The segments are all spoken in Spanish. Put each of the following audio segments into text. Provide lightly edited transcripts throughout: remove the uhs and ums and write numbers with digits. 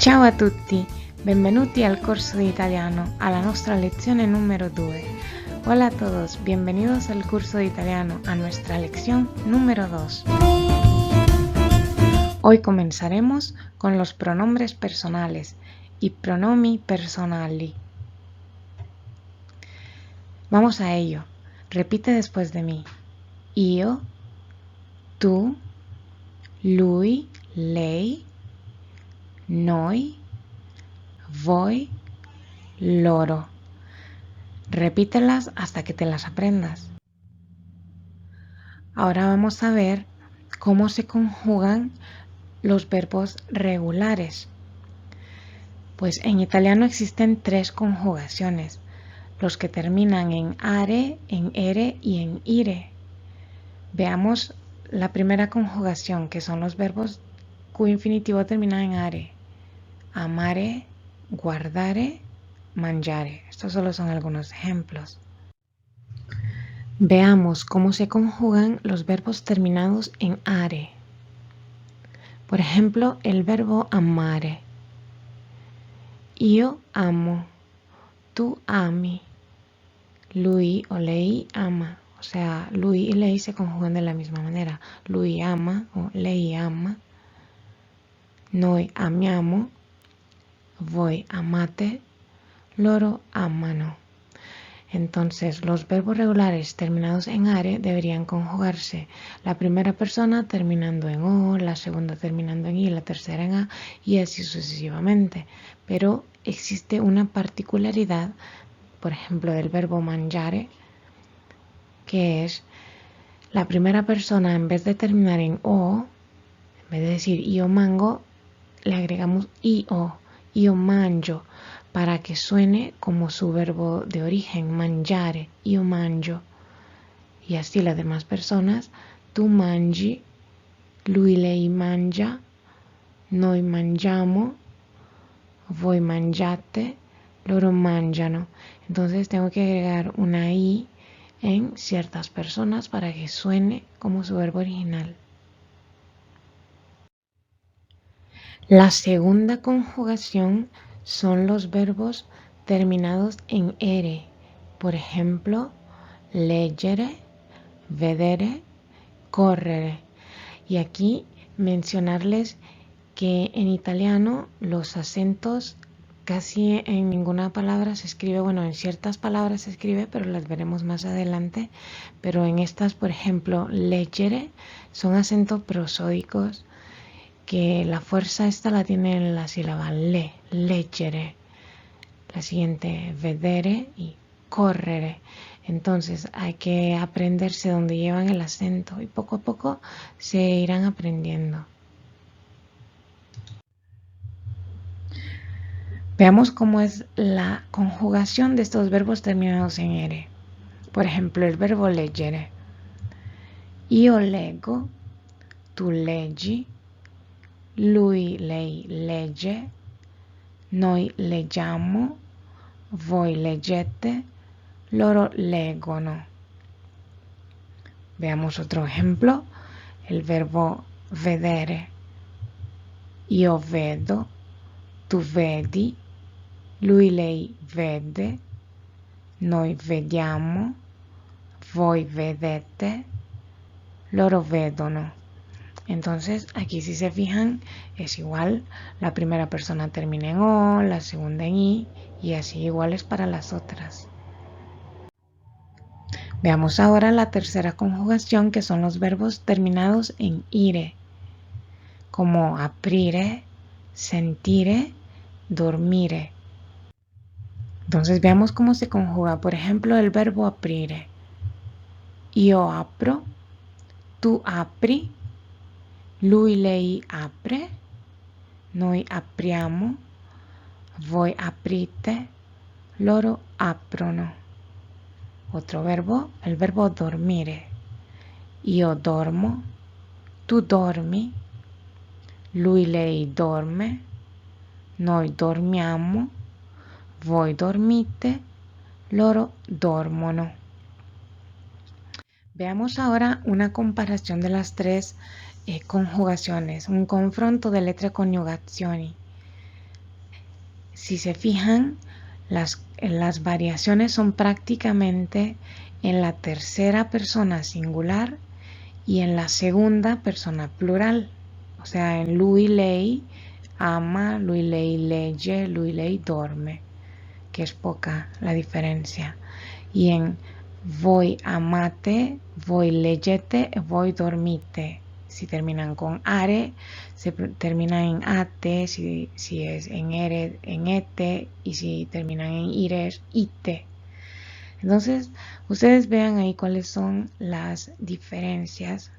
Ciao a tutti, benvenuti al corso di italiano, alla nostra lezione número 2. Hola a todos, bienvenidos al curso de italiano, a nuestra lección número 2. Hoy comenzaremos con los pronombres personales, i pronomi personali. Vamos a ello. Repite después de mí. Io, tu, lui, lei, noi, voi, loro. Repítelas hasta que te las aprendas. Ahora vamos a ver cómo se conjugan los verbos regulares. Pues en italiano existen 3 conjugaciones, los que terminan en are, en ere y en ire. Veamos la primera conjugación, que son los verbos cuyo infinitivo termina en are. Amare, guardare, mangiare. Estos solo son algunos ejemplos. Veamos cómo se conjugan los verbos terminados en are. Por ejemplo, el verbo amare. Io amo, tú ami, lui o lei ama. O sea, lui y lei se conjugan de la misma manera. Lui ama o lei ama. Noi amiamo, voi amate, loro amano. Entonces, los verbos regulares terminados en are deberían conjugarse la primera persona terminando en o, la segunda terminando en i, la tercera en a y así sucesivamente. Pero existe una particularidad, por ejemplo, del verbo mangiare, que es la primera persona en vez de terminar en o, en vez de decir io mango, le agregamos io mangio, para que suene como su verbo de origen, mangiare, io mangio. Y así las demás personas, tu mangi, lui lei mangia, noi mangiamo, voi mangiate, loro mangiano. Entonces tengo que agregar una i en ciertas personas para que suene como su verbo original. La segunda conjugación son los verbos terminados en ere. Por ejemplo, leggere, vedere, correre. Y aquí mencionarles que en italiano los acentos casi en ninguna palabra se escribe, bueno, en ciertas palabras se escribe, pero las veremos más adelante. Pero en estas, por ejemplo, leggere, son acentos prosódicos, que la fuerza esta la tiene en la sílaba le, leggere. La siguiente, vedere y correre. Entonces hay que aprenderse donde llevan el acento y poco a poco se irán aprendiendo. Veamos cómo es la conjugación de estos verbos terminados en ere. Por ejemplo, el verbo leggere. Io leggo, tu leggi, lui, lei legge, noi leggiamo, voi leggete, loro leggono. Veamos otro ejemplo, el verbo vedere. Io vedo, tu vedi, lui, lei vede, noi vediamo, voi vedete, loro vedono. Entonces, aquí si se fijan, es igual, la primera persona termina en o, la segunda en i, y así iguales para las otras. Veamos ahora la tercera conjugación, que son los verbos terminados en ire, como aprire, sentire, dormire. Entonces veamos cómo se conjuga. Por ejemplo, el verbo aprire. Io apro, tu apri, lui, lei apre, noi apriamo, voi aprite, loro aprono. Otro verbo, el verbo dormire. Io dormo, tu dormi, lui, lei dorme, noi dormiamo, voi dormite, loro dormono. Veamos ahora una comparación de las 3 conjugaciones, un confronto delle 3 coniugazioni. si se fijan, las variaciones son prácticamente en la tercera persona singular y en la segunda persona plural. O sea, en lui, lei ama, lui, lei legge, lui, lei dorme, que es poca la diferencia. Y en voi amate, voi leggete, voi dormite. Si terminan con are, se terminan en ate, si es en ere, en ete, y si terminan en ire, es ite. Entonces, ustedes vean ahí cuáles son las diferencias,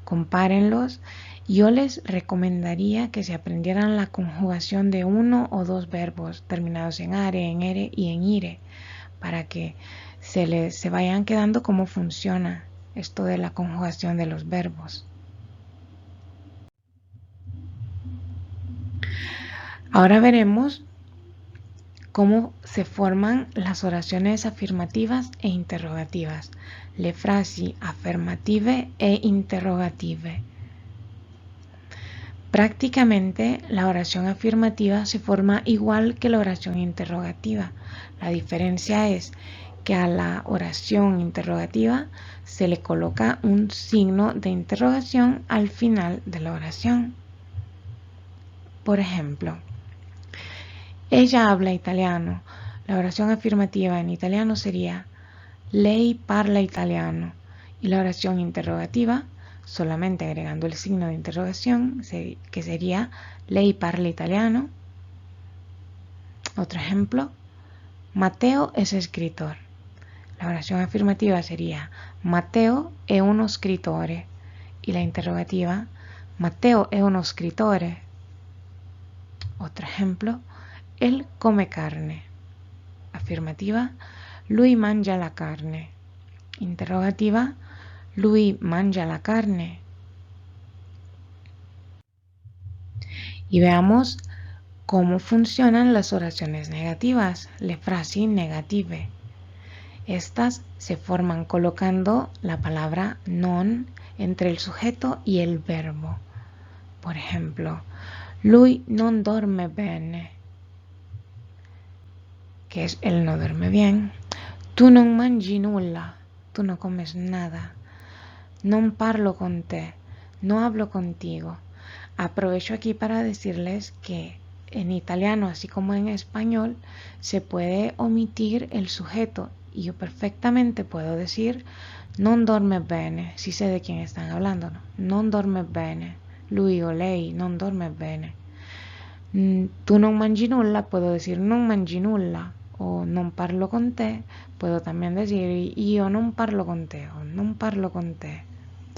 compárenlos. Yo les recomendaría que se aprendieran la conjugación de uno o dos verbos terminados en are, en ere y en ire, para que se vayan quedando cómo funciona esto de la conjugación de los verbos. Ahora veremos cómo se forman las oraciones afirmativas e interrogativas, le frasi affermative e interrogative. Prácticamente la oración afirmativa se forma igual que la oración interrogativa. La diferencia es que a la oración interrogativa se le coloca un signo de interrogación al final de la oración. Por ejemplo, ella habla italiano. La oración afirmativa en italiano sería lei parla italiano, y la oración interrogativa, solamente agregando el signo de interrogación, que sería lei parla italiano. Otro ejemplo, Mateo es escritor. La oración afirmativa sería Matteo è uno scrittore, y la interrogativa Matteo è uno scrittore. Otro ejemplo, él come carne. Afirmativa, lui mangia la carne. Interrogativa, lui mangia la carne. Y veamos cómo funcionan las oraciones negativas, le frasi negative. Estas se forman colocando la palabra non entre el sujeto y el verbo. Por ejemplo, lui non dorme bene, que es él no duerme bien. Tu non mangi nulla, tú no comes nada. Non parlo con te, no hablo contigo. Aprovecho aquí para decirles que en italiano, así como en español, se puede omitir el sujeto y yo perfectamente puedo decir non dorme bene, si sé de quién están hablando, ¿no? Non dorme bene, lui o lei non dorme bene. Tu non mangi nulla, puedo decir non mangi nulla, o non parlo con te, puedo también decir io non parlo con te o non parlo con te,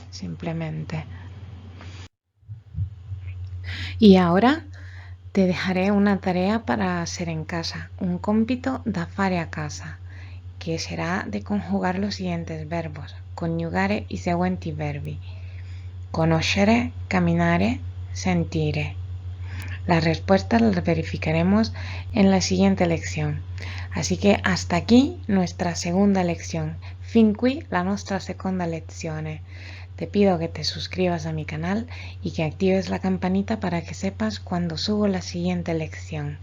simplemente. Y ahora te dejaré una tarea para hacer en casa, un compito da fare a casa, que será de conjugar los siguientes verbos, coniugare i seguenti verbi: conoscere, camminare, sentire. Las respuestas las verificaremos en la siguiente lección. Así que hasta aquí nuestra segunda lección. Fin qui la nostra seconda lezione. Te pido que te suscribas a mi canal y que actives la campanita para que sepas cuando subo la siguiente lección.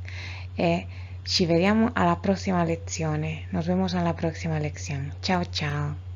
Ci vediamo alla prossima lezione. Nos vemos en la próxima lección. Chao, chao.